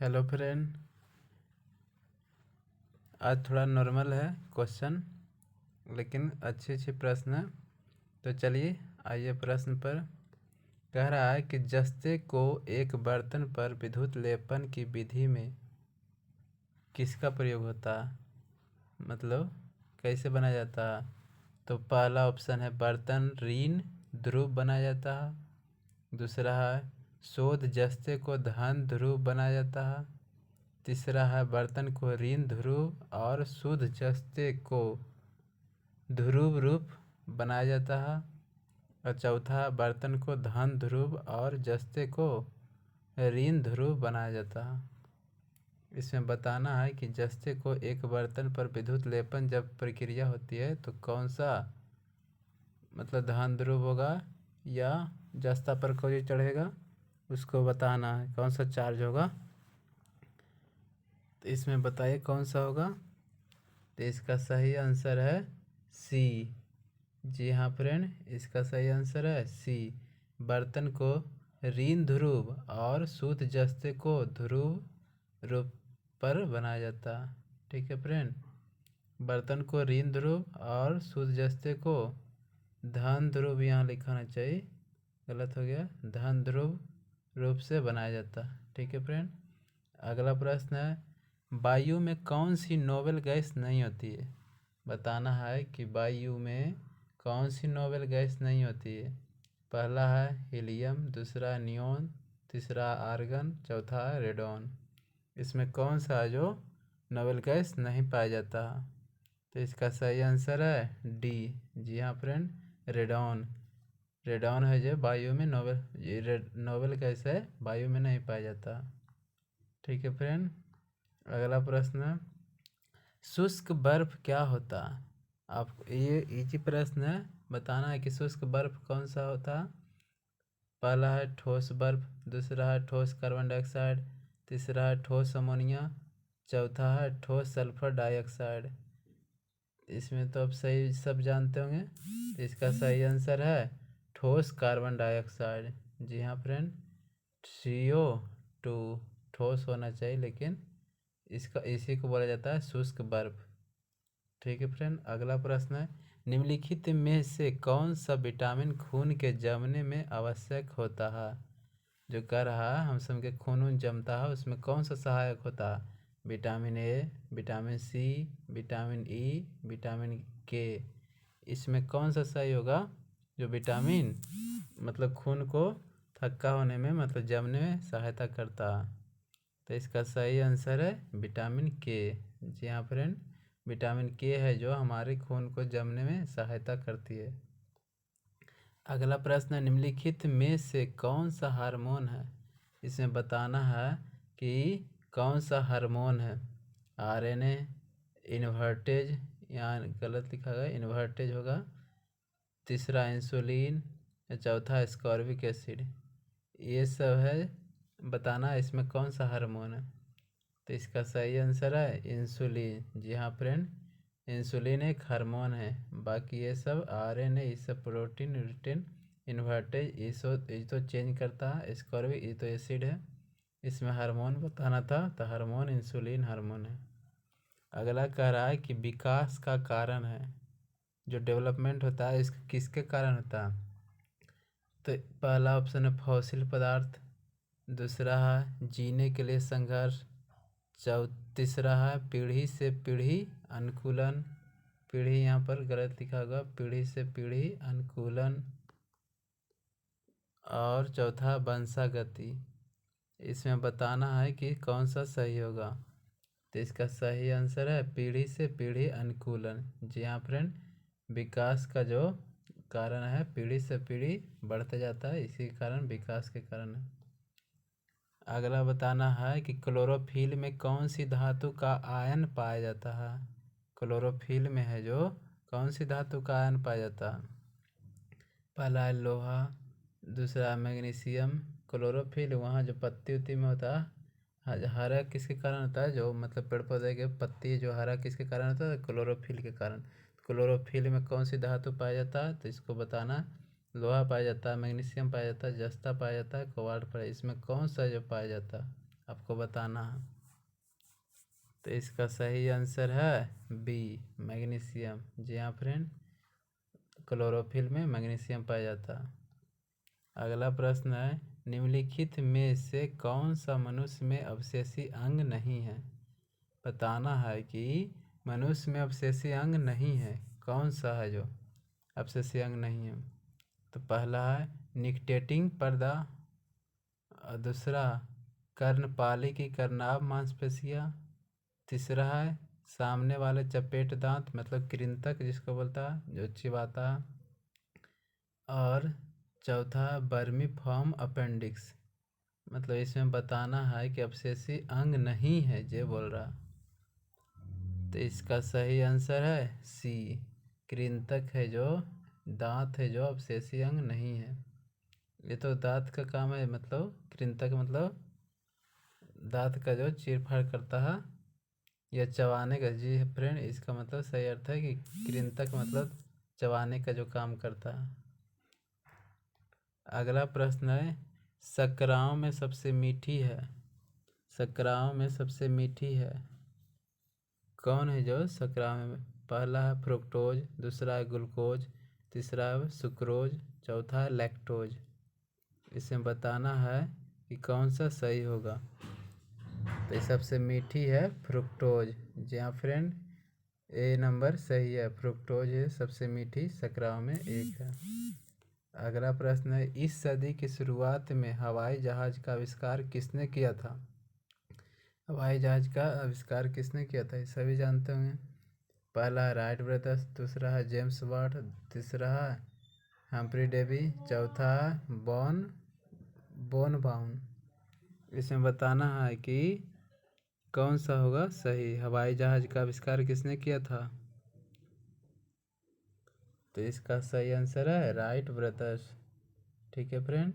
Hello friend. आज थोड़ा normal है क्वेश्चन, लेकिन अच्छे अच्छे प्रश्न हैं। तो चलिए आइए प्रश्न पर। कह रहा है कि जस्ते को एक बर्तन पर विद्युत लेपन की विधि में किसका प्रयोग होता है, मतलब कैसे बनाया जाता है। तो पहला ऑप्शन है बर्तन ऋण ध्रुव बनाया जाता है। दूसरा है शोध जस्ते को धन ध्रुव बनाया जाता है। तीसरा है बर्तन को ऋण ध्रुव और शुद्ध जस्ते को ध्रुव रूप बनाया जाता है। और चौथा बर्तन को धन ध्रुव और जस्ते को ऋण ध्रुव बनाया जाता है। इसमें बताना है कि जस्ते को एक बर्तन पर विद्युत लेपन जब प्रक्रिया होती है तो कौन सा मतलब धन ध्रुव होगा या जस्ता पर कोई चढ़ेगा उसको बताना है कौन सा चार्ज होगा। तो इसमें बताइए कौन सा होगा। तो इसका सही आंसर है सी। जी हाँ फ्रेंड, इसका सही आंसर है सी। बर्तन को ऋण ध्रुव और शुद्ध जस्ते को ध्रुव रूप पर बनाया जाता है। ठीक है फ्रेंड, बर्तन को ऋण ध्रुव और शुद्ध जस्ते को धन ध्रुव यहाँ लिखाना चाहिए, गलत हो गया, धन ध्रुव रूप से बनाया जाता है। ठीक है फ्रेंड, अगला प्रश्न है वायु में कौन सी नोबेल गैस नहीं होती है। बताना है कि वायु में कौन सी नोबेल गैस नहीं होती है। पहला है हीलियम, दूसरा नियोन, तीसरा आर्गन, चौथा है रेडॉन। इसमें कौन सा जो नोबेल गैस नहीं पाया जाता है। तो इसका सही आंसर है डी। जी हाँ फ्रेंड, रेडॉन। रेडॉन है जो वायु में नोबेल गैस है, वायु में नहीं पाया जाता। ठीक है फ्रेंड, अगला प्रश्न, शुष्क बर्फ क्या होता है। आपको ये इजी प्रश्न है, बताना है कि शुष्क बर्फ कौन सा होता है। पहला है ठोस बर्फ, दूसरा है ठोस कार्बन डाइऑक्साइड, तीसरा है ठोस अमोनिया, चौथा है ठोस सल्फर डाइऑक्साइड। इसमें तो आप सही सब जानते होंगे। इसका सही आंसर है ठोस कार्बन डाइऑक्साइड। जी हाँ फ्रेंड, CO2 ठोस होना चाहिए, लेकिन इसी को बोला जाता है शुष्क बर्फ। ठीक है फ्रेंड, अगला प्रश्न है निम्नलिखित में से कौन सा विटामिन खून के जमने में आवश्यक होता है। जो कह रहा है हम सब के खून जमता है उसमें कौन सा सहायक होता है। Vitamin A, vitamin C, vitamin E, vitamin K. इसमें कौन सा सही होगा जो विटामिन मतलब खून को थक्का होने में मतलब जमने में सहायता करता है। तो इसका सही आंसर है विटामिन के। जी हाँ फ्रेंड, विटामिन के है जो हमारे खून को जमने में सहायता करती है। अगला प्रश्न, निम्नलिखित में से कौन सा हार्मोन है। इसमें बताना है कि कौन सा हार्मोन है। RNA, इन्वर्टेज, यहाँ गलत लिखा गया, इन्वर्टेज होगा। तीसरा इंसुलिन, चौथा एस्कॉर्बिक एसिड। ये सब है, बताना है इसमें कौन सा हार्मोन है। तो इसका सही आंसर है इंसुलिन। जी हाँ फ्रेंड, इंसुलिन एक हार्मोन है। बाकी ये सब RNA, ये सब प्रोटीन रिटेन, इन्वर्टेज ये तो चेंज करता है, एस्कॉर्बिक ये तो एसिड है। इसमें हार्मोन बताना था, तो हार्मोन इंसुलिन हार्मोन है। अगला कह रहा है कि विकास का कारण है, जो डेवलपमेंट होता है इसका किसके कारण होता है। तो पहला ऑप्शन है फॉसिल पदार्थ, दूसरा है जीने के लिए संघर्ष, तीसरा है पीढ़ी से पीढ़ी अनुकूलन, पीढ़ी यहाँ पर गलत लिखा होगा, पीढ़ी से पीढ़ी अनुकूलन, और चौथा वंशागति। इसमें बताना है कि कौन सा सही होगा। तो इसका सही आंसर है पीढ़ी से पीढ़ी अनुकूलन। जी हाँ फ्रेंड, विकास का जो कारण है पीढ़ी से पीढ़ी बढ़ते जाता है, इसी कारण विकास के कारण है। अगला बताना है कि क्लोरोफिल में कौन सी धातु का आयन पाया जाता है। क्लोरोफिल में है जो कौन सी धातु का आयन पाया जाता है। पहला है लोहा, दूसरा मैग्नीशियम। क्लोरोफिल वहाँ जो पत्ती उत्ती में होता है, हरा किसके कारण होता है, जो मतलब पेड़ पौधे के पत्ती जो हरा किसके कारण होता है, क्लोरोफिल के कारण। क्लोरोफिल में कौन सी धातु पाया जाता है, तो इसको बताना। लोहा पाया जाता है, मैग्नीशियम पाया जाता है, जस्ता पाया जाता है, कोबाल्ट पाया, इसमें कौन सा जो पाया जाता है आपको बताना है। तो इसका सही आंसर है बी, मैग्नीशियम। जी हाँ फ्रेंड, क्लोरोफिल में मैग्नीशियम पाया जाता है। अगला प्रश्न है, निम्नलिखित में से कौन सा मनुष्य में अवशेषी अंग नहीं है। बताना है कि मनुष्य में अवशेषी अंग नहीं है, कौन सा है जो अवशेषी अंग नहीं है। तो पहला है निकटेटिंग पर्दा, दूसरा कर्णपाली की कर्नाभ मांसपेशियाँ, तीसरा है सामने वाले चपेट दांत मतलब कृंतक जिसको बोलता है जो चिबाता है, और चौथा बर्मीफॉर्म अपेंडिक्स। मतलब इसमें बताना है कि अवशेषी अंग नहीं है जे बोल रहा। तो इसका सही आंसर है सी, कृंतक है जो दांत है जो अवशेषी अंग नहीं है। ये तो दांत का काम है, मतलब कृंतक मतलब दांत का जो चीरफाड़ करता है या चबाने का। जी फ्रेंड, इसका मतलब सही अर्थ है कि कृंतक मतलब चबाने का जो काम करता है। अगला प्रश्न है, शर्कराओं में सबसे मीठी है, शर्कराओं में सबसे मीठी है कौन है जो शर्कराओं में। पहला है फ्रुक्टोज, दूसरा है ग्लूकोज, तीसरा है सुक्रोज, चौथा है लैक्टोज। इसमें बताना है कि कौन सा सही होगा। तो सबसे मीठी है फ्रुक्टोज। जी हाँ फ्रेंड, ए नंबर सही है, फ्रुक्टोज है सबसे मीठी शर्कराओं में एक है। अगला प्रश्न है, इस सदी की शुरुआत में हवाई जहाज का आविष्कार किसने किया था। हवाई जहाज का आविष्कार किसने किया था, ये सभी जानते होंगे। पहला है राइट ब्रदर्स, दूसरा है जेम्स वाट, तीसरा है हम्फ्री डेवी, चौथा है बोन बाउन। इसमें बताना है कि कौन सा होगा सही, हवाई जहाज का आविष्कार किसने किया था। तो इसका सही आंसर है राइट ब्रदर्स। ठीक है फ्रेंड।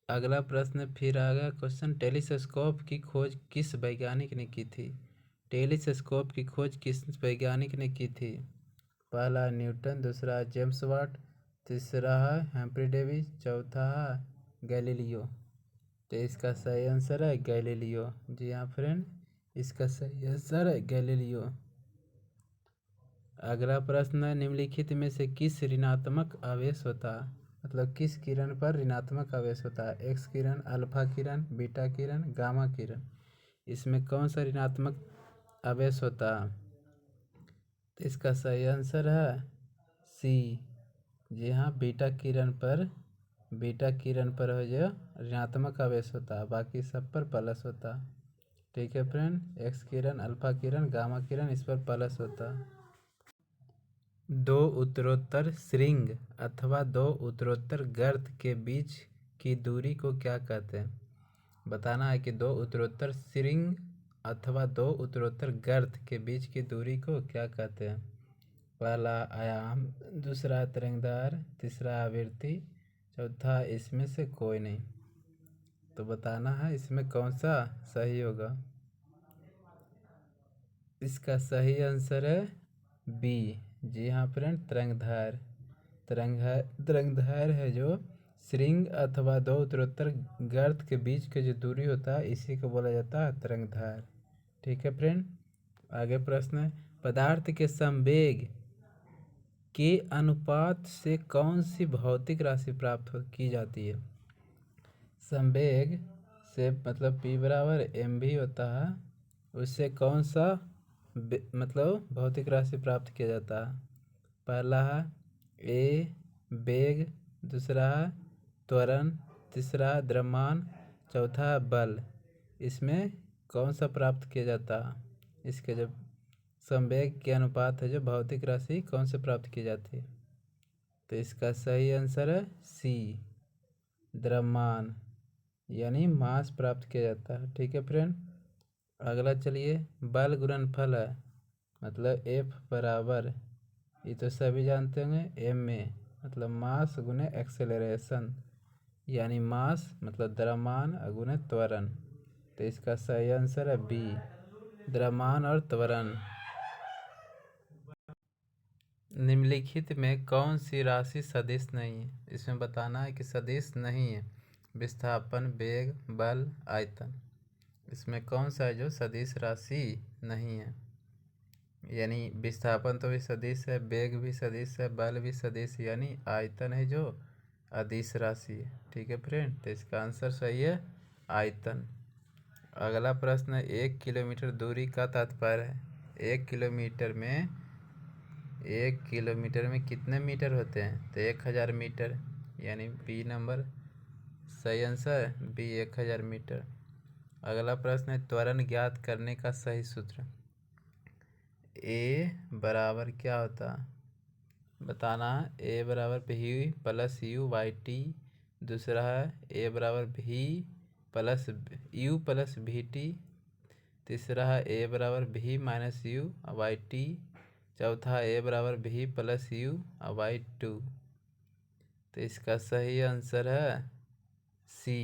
अगला प्रश्न फिर आ गया क्वेश्चन, टेलीस्कोप की खोज किस वैज्ञानिक ने की थी। टेलीस्कोप की खोज किस वैज्ञानिक ने की थी। पहला है न्यूटन, दूसरा है जेम्स वाट, तीसरा है हम्फ्री डेवी, चौथा है गैलीलियो। तो इसका सही आंसर है गैलीलियो। जी हाँ फ्रेंड, इसका सही आंसर है गैलीलियो। अगला प्रश्न है, निम्नलिखित में से किस ऋणात्मक आवेश होता है, मतलब किस किरण पर ऋणात्मक आवेश होता है। एक्स किरण, अल्फा किरण, बीटा किरण, गामा किरण। इसमें कौन सा ऋणात्मक आवेश होता है। तो इसका सही आंसर है सी। जी हाँ, बीटा किरण पर हो जो ऋणात्मक आवेश होता है, बाकी सब पर प्लस होता है। ठीक है फ्रेंड, एक्स किरण, अल्फा किरण, गामा किरण इस पर प्लस होता है। दो उत्तरोत्तर श्रृंग अथवा दो उत्तरोत्तर गर्त के बीच की दूरी को क्या कहते हैं। बताना है कि दो उत्तरोत्तर श्रृंग अथवा दो उत्तरोत्तर गर्त के बीच की दूरी को क्या कहते हैं। पहला आयाम, दूसरा तरंगदार, तीसरा आवृत्ति, चौथा इसमें से कोई नहीं। तो बताना है इसमें कौन सा सही होगा। इसका सही आंसर है बी। जी हाँ फ्रेंड, तरंगधार है जो श्रृंग अथवा दो उत्तरोत्तर गर्त के बीच की जो दूरी होता है इसी को बोला जाता है तरंगधार। ठीक है फ्रेंड। आगे प्रश्न है, पदार्थ के संवेग के अनुपात से कौन सी भौतिक राशि प्राप्त की जाती है। संवेग से मतलब P बराबर mv होता है, उससे कौन सा मतलब भौतिक राशि प्राप्त किया जाता है। पहला है ए वेग, दूसरा है त्वरण, तीसरा है द्रव्यमान, चौथा है बल। इसमें कौन सा प्राप्त किया जाता है। इसके जब संवेग के अनुपात है जो भौतिक राशि कौन से प्राप्त की जाती है। तो इसका सही आंसर है सी, द्रव्यमान यानी मास प्राप्त किया जाता है। ठीक है फ्रेंड। अगला चलिए, बल गुणनफल है, मतलब F बराबर, ये तो सभी जानते होंगे, एम में मतलब मास गुने एक्सेलरेशन, यानी मास मतलब द्रव्यमान गुने त्वरण। तो इसका सही आंसर है बी, द्रव्यमान और त्वरण। निम्नलिखित में कौन सी राशि सदिश नहीं है। इसमें बताना है कि सदिश नहीं है। विस्थापन, वेग, बल, आयतन। इसमें कौन सा है जो सदिश राशि नहीं है, यानी विस्थापन तो भी सदिश है, वेग भी सदिश है, बल भी सदिश, यानी आयतन है जो अदिश राशि है। ठीक है फ्रेंड, तो इसका आंसर सही है आयतन। अगला प्रश्न है 1 किलोमीटर दूरी का तात्पर्य है। 1 किलोमीटर में कितने मीटर होते हैं, तो 1000 मीटर, यानी बी नंबर सही आंसर, बी 1000 मीटर। अगला प्रश्न है त्वरण ज्ञात करने का सही सूत्र। ए बराबर क्या होता है बताना। ए बराबर भी प्लस यू बाई टी। दूसरा है ए बराबर भी प्लस यू प्लस भी टी। तीसरा है ए बराबर भी माइनस यू बाई टी। चौथा ए बराबर भी प्लस यू बाई टू। तो इसका सही आंसर है सी।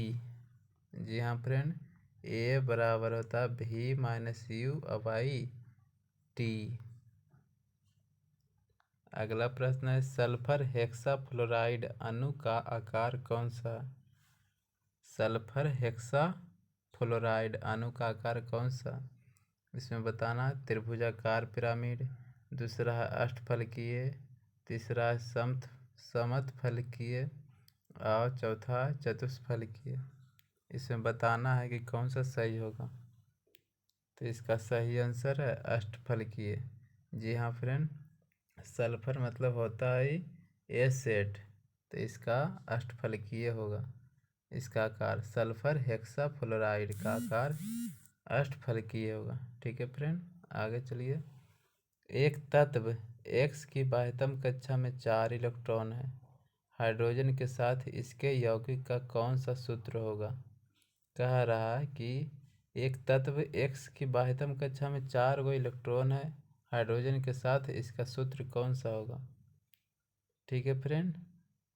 जी हाँ फ्रेंड, ए बराबर होता है भी माइनस यू बाई टी। अगला प्रश्न है सल्फर हेक्साफ्लोराइड अणु का आकार कौन सा। सल्फर हेक्साफ्लोराइड अणु का आकार कौन सा, इसमें बताना। त्रिभुजाकार पिरामिड, दूसरा है अष्टफलकीय, तीसरा है समस्थफलकीय और चौथा चतुष्फलकीय। इसमें बताना है कि कौन सा सही होगा। तो इसका सही आंसर है अष्टफलकीय। जी हाँ फ्रेंड, सल्फर मतलब होता है एसेट, तो इसका अष्टफलकीय होगा। इसका आकार सल्फर हेक्साफ्लोराइड का आकार अष्टफलकीय होगा। ठीक है फ्रेंड, आगे चलिए। एक तत्व X की बाह्यतम कक्षा में 4 इलेक्ट्रॉन है। हाइड्रोजन के साथ इसके यौगिक का कौन सा सूत्र होगा। कह रहा है कि एक तत्व X की बाह्यतम कक्षा में 4 गो इलेक्ट्रॉन है, हाइड्रोजन के साथ इसका सूत्र कौन सा होगा। ठीक है फ्रेंड,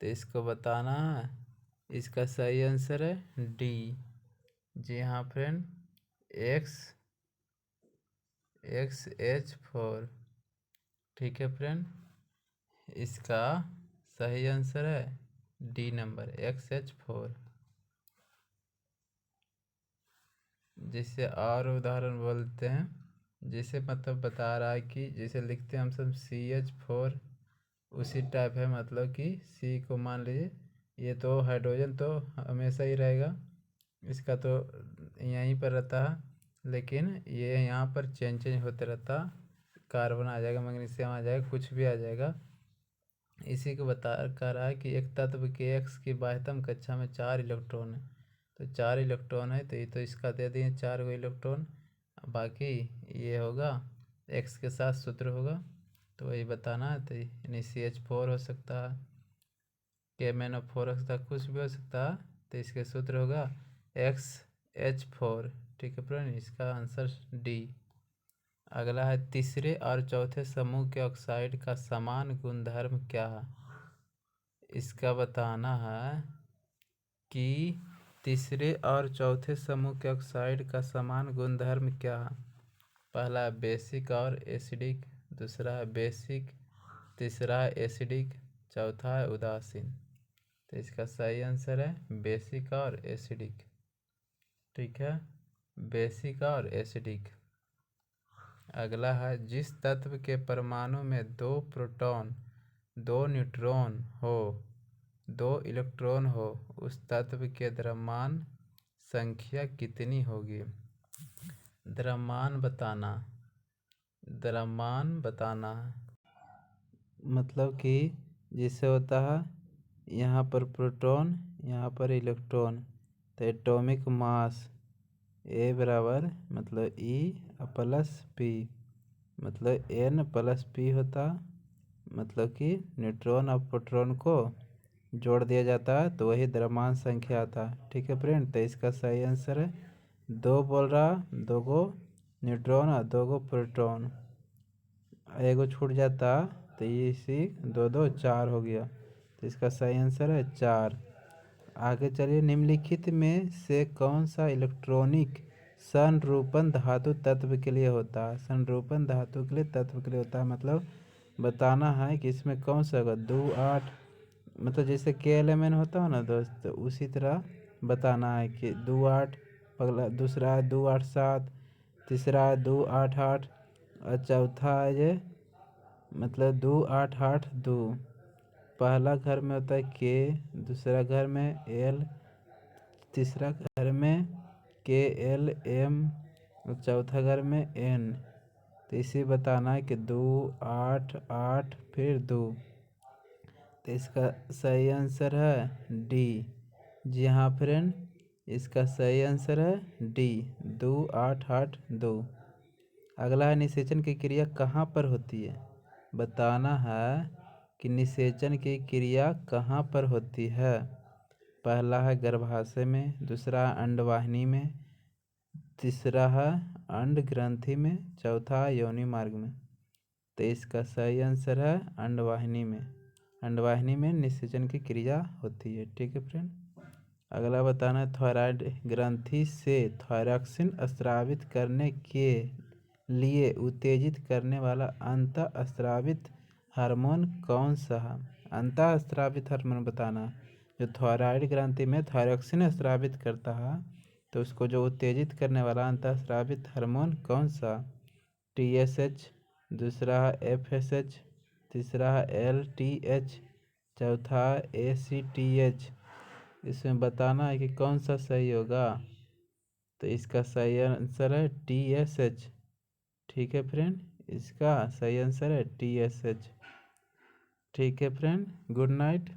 तो इसको बताना है। इसका सही आंसर है डी। जी हाँ फ्रेंड, XH4। ठीक है फ्रेंड, इसका सही आंसर है डी नंबर XH4। जिसे और उदाहरण बोलते हैं, जिसे मतलब बता रहा है कि जैसे लिखते हैं हम सब CH4, उसी टाइप है। मतलब कि C को मान लीजिए, ये तो हाइड्रोजन तो हमेशा ही रहेगा, इसका तो यहीं पर रहता है, लेकिन ये यहाँ पर चेंज होते रहता। कार्बन आ जाएगा, मैग्नीशियम आ जाएगा, कुछ भी आ जाएगा। इसी को बता कर रहा है कि एक तत्व के X की बाह्यतम कक्षा में 4 इलेक्ट्रॉन है। तो 4 इलेक्ट्रॉन है, तो ये तो इसका दे दिए 4 गो इलेक्ट्रॉन। बाकी ये होगा X के साथ सूत्र होगा, तो वही बताना है। तो यानी CH4 हो सकता है, KMnO4 हो सकता है, कुछ भी हो सकता है। तो इसके सूत्र होगा XH4। ठीक है फ्रेंड, इसका आंसर डी। अगला है तीसरे और चौथे समूह के ऑक्साइड का समान गुणधर्म क्या है। इसका बताना है कि तीसरे और चौथे समूह के ऑक्साइड का समान गुणधर्म क्या है। पहला है बेसिक और एसिडिक, दूसरा है बेसिक, तीसरा है एसिडिक, चौथा है उदासीन। तो इसका सही आंसर है बेसिक और एसिडिक। ठीक है, बेसिक और एसिडिक। अगला है जिस तत्व के परमाणु में 2 प्रोटॉन 2 न्यूट्रॉन हो 2 इलेक्ट्रॉन हो, उस तत्व के द्रव्यमान संख्या कितनी होगी। द्रव्यमान बताना मतलब कि जिससे होता है यहाँ पर प्रोटॉन, यहाँ पर इलेक्ट्रॉन, तो एटॉमिक मास ए बराबर मतलब E प्लस पी, मतलब N प्लस पी होता। मतलब कि न्यूट्रॉन और प्रोटॉन को जोड़ दिया जाता है, तो वही द्रव्यमान संख्या आता है। ठीक है फ्रेंड, तो इसका सही आंसर है 2 बोल रहा, 2 गो न्यूट्रॉन और 2 गो प्रोटॉन, एगो छूट जाता तो ये इसी 2 2 4 हो गया। तो इसका सही आंसर है 4। आगे चलिए, निम्नलिखित में से कौन सा इलेक्ट्रॉनिक संरूपण धातु तत्व के लिए होता है। संरूपण धातु के लिए तत्व के लिए होता है, मतलब बताना है कि इसमें कौन सा होगा। 2 8, मतलब जैसे KLMN होता है ना दोस्त, तो उसी तरह बताना है कि 2 8 अगला दूसरा है 2 8 7, तीसरा है 2 8 8 और चौथा है ये मतलब 2 8 8 2। पहला घर में होता है के, दूसरा घर में एल, तीसरा घर में के एल एम और चौथा घर में एन। तो इसे बताना है कि 2 8 8 फिर 2। तो इसका सही आंसर है डी। जी हाँ फ्रेंड, इसका सही आंसर है डी, 2 8 8 2। अगला है निषेचन की क्रिया कहाँ पर होती है। बताना है कि निषेचन की क्रिया कहाँ पर होती है। पहला है गर्भाशय में, दूसरा है अंडवाहिनी में, तीसरा है अंड ग्रंथि में, चौथा है योनि मार्ग में। तो इसका सही आंसर है अंडवाहिनी में। अंडवाहिनी में निषेचन की क्रिया होती है। ठीक है फ्रेंड, अगला बताना है थायराइड ग्रंथि से थायरॉक्सिन स्रावित करने के लिए उत्तेजित करने वाला अंतः स्रावित हार्मोन कौन सा है। अंतः स्रावित हार्मोन बताना, जो थायराइड ग्रंथि में थायरॉक्सिन स्रावित करता है तो उसको जो उत्तेजित करने वाला अंतः स्रावित हार्मोन कौन सा। TSH, दूसरा है FSH, तीसरा है LTH, चौथा ACTH। इसमें बताना है कि कौन सा सही होगा। तो इसका सही आंसर है TSH। ठीक है फ्रेंड, इसका सही आंसर है TSH। ठीक है फ्रेंड, गुड नाइट।